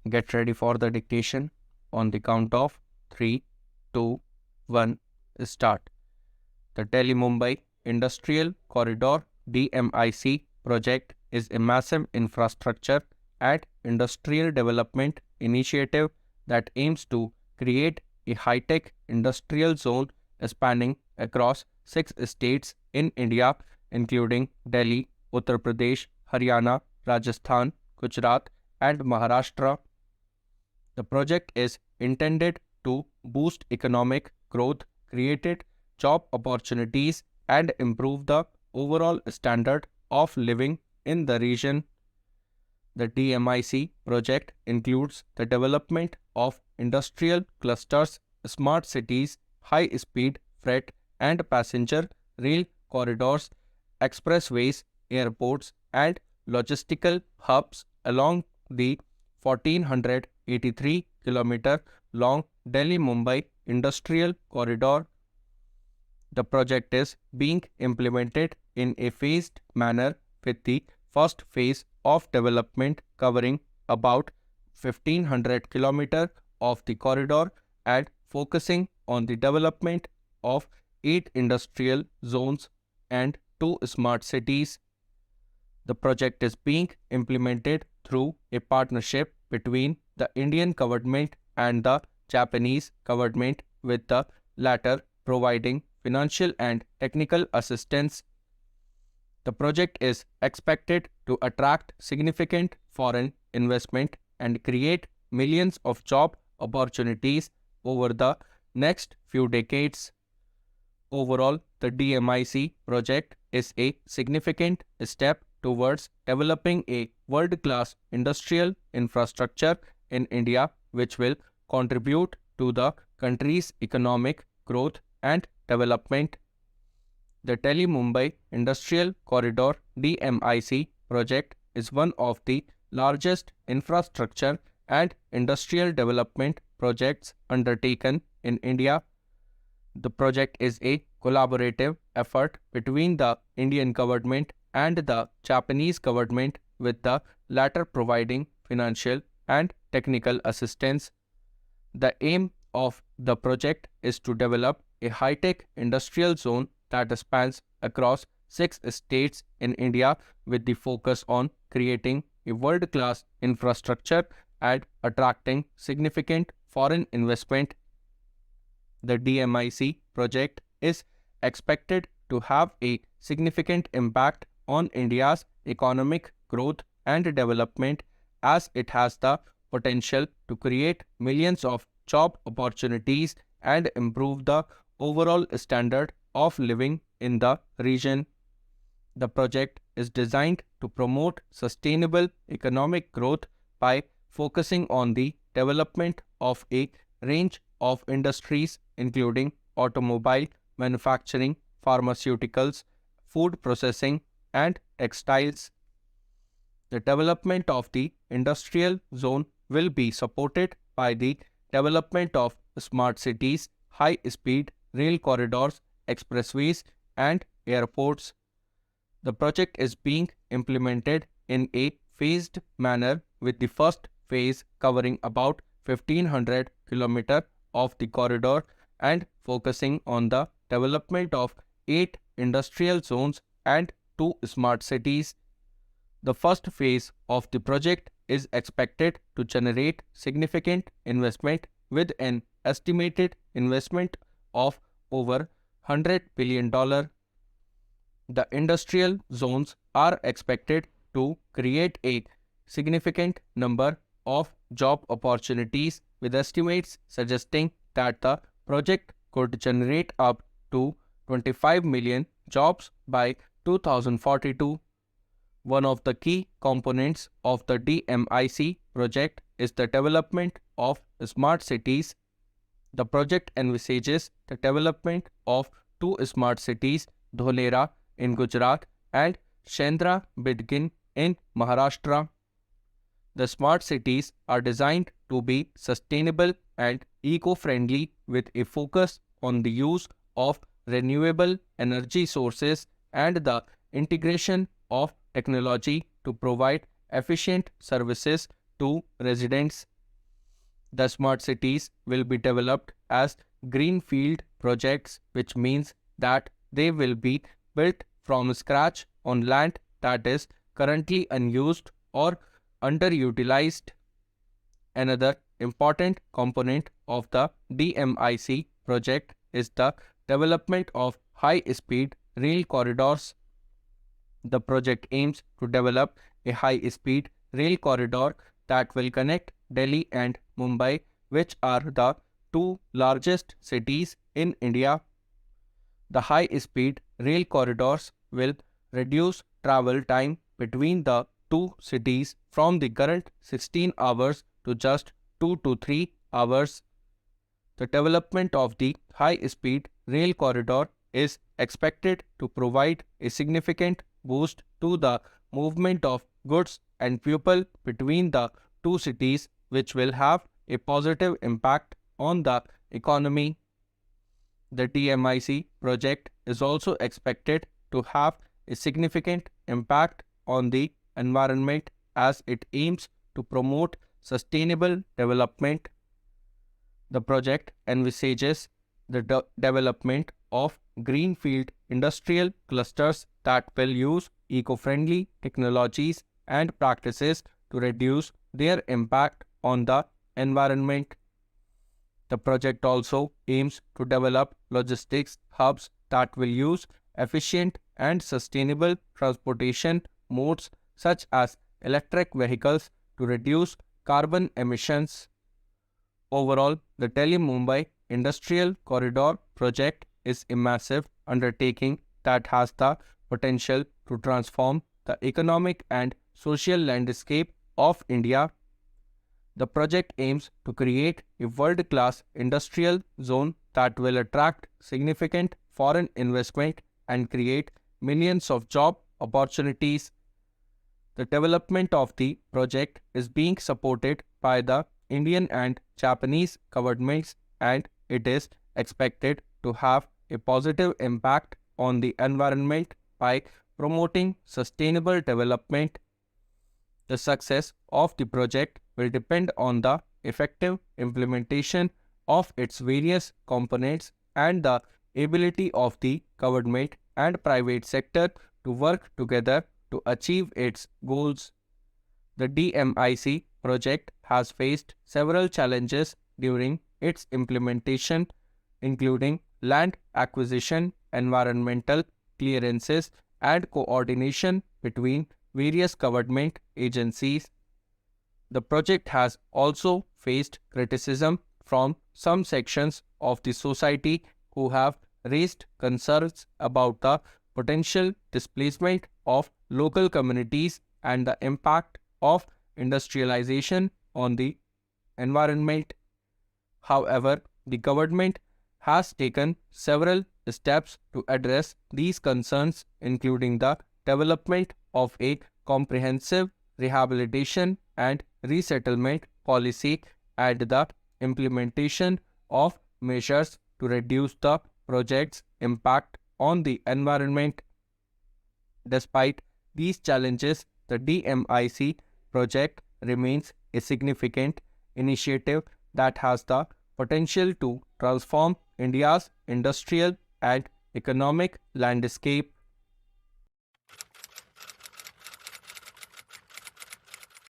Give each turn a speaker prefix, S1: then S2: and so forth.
S1: Get ready for the dictation on the count of 3, 2, 1, start. The Delhi-Mumbai Industrial Corridor (DMIC) project is a massive infrastructure and industrial development initiative that aims to create a high-tech industrial zone spanning across 6 states in India, including Delhi, Uttar Pradesh, Haryana, Rajasthan, Gujarat, and Maharashtra. The project is intended to boost economic growth, create job opportunities, and improve the overall standard of living in the region. The DMIC project includes the development of industrial clusters, smart cities, high-speed freight and passenger rail corridors, expressways, airports, and logistical hubs along the 1,483-kilometer long Delhi-Mumbai Industrial Corridor. The project is being implemented in a phased manner, with the first phase of development covering about 1,500 kilometers of the corridor and focusing on the development of 8 industrial zones and 2 smart cities. The project is being implemented through a partnership between the Indian government and the Japanese government, with the latter providing financial and technical assistance. The project is expected to attract significant foreign investment and create millions of job opportunities over the next few decades. Overall, the DMIC project is a significant step towards developing a world-class industrial infrastructure in India, which will contribute to the country's economic growth and development. The Delhi-Mumbai Industrial Corridor (DMIC) project is one of the largest infrastructure and industrial development projects undertaken in India. The project is a collaborative effort between the Indian government and the Japanese government, with the latter providing financial and technical assistance. The aim of the project is to develop a high-tech industrial zone that spans across 6 states in India, with the focus on creating a world-class infrastructure and attracting significant foreign investment. The DMIC project is expected to have a significant impact on India's economic growth and development, as it has the potential to create millions of job opportunities and improve the overall standard of living in the region. The project is designed to promote sustainable economic growth by focusing on the development of a range of industries, including automobile manufacturing, pharmaceuticals, food processing, and textiles. The development of the industrial zone will be supported by the development of smart cities, high-speed rail corridors, expressways, and airports. The project is being implemented in a phased manner, with the first phase covering about 1,500 kilometers of the corridor and focusing on the development of 8 industrial zones and 2 smart cities. The first phase of the project is expected to generate significant investment, with an estimated investment of over $100 billion. The industrial zones are expected to create a significant number of job opportunities, with estimates suggesting that the project could generate up to 25 million jobs by 2042. One of the key components of the DMIC project is the development of smart cities. The project envisages the development of 2 smart cities, Dholera in Gujarat and Shendra Bidgin in Maharashtra. The smart cities are designed to be sustainable and eco-friendly, with a focus on the use of renewable energy sources and the integration of technology to provide efficient services to residents. The smart cities will be developed as greenfield projects, which means that they will be built from scratch on land that is currently unused or underutilized. Another important component of the DMIC project is the development of high-speed rail corridors. The project aims to develop a high-speed rail corridor that will connect Delhi and Mumbai, which are the two largest cities in India. The high-speed rail corridors will reduce travel time between the two cities from the current 16 hours to just 2 to 3 hours. The development of the high-speed rail corridor is expected to provide a significant boost to the movement of goods and people between the two cities, which will have a positive impact on the economy. The DMIC project is also expected to have a significant impact on the environment as it aims to promote sustainable development. The project envisages the development of greenfield industrial clusters that will use eco-friendly technologies and practices to reduce their impact on the environment. The project also aims to develop logistics hubs that will use efficient and sustainable transportation modes such as electric vehicles to reduce carbon emissions. Overall, the Delhi-Mumbai Industrial Corridor project is a massive undertaking that has the potential to transform the economic and social landscape of India. The project aims to create a world-class industrial zone that will attract significant foreign investment and create millions of job opportunities. The development of the project is being supported by the Indian and Japanese governments, and it is expected to have a positive impact on the environment by promoting sustainable development. The success of the project will depend on the effective implementation of its various components and the ability of the government and private sector to work together to achieve its goals. The DMIC project has faced several challenges during its implementation, including land acquisition, environmental clearances, and coordination between various government agencies. The project has also faced criticism from some sections of the society who have raised concerns about the potential displacement of local communities and the impact of industrialization on the environment. However, the government has taken several steps to address these concerns, including the development of a comprehensive rehabilitation and resettlement policy and the implementation of measures to reduce the project's impact on the environment. Despite these challenges, the DMIC project remains a significant initiative that has the potential to transform India's industrial and economic landscape.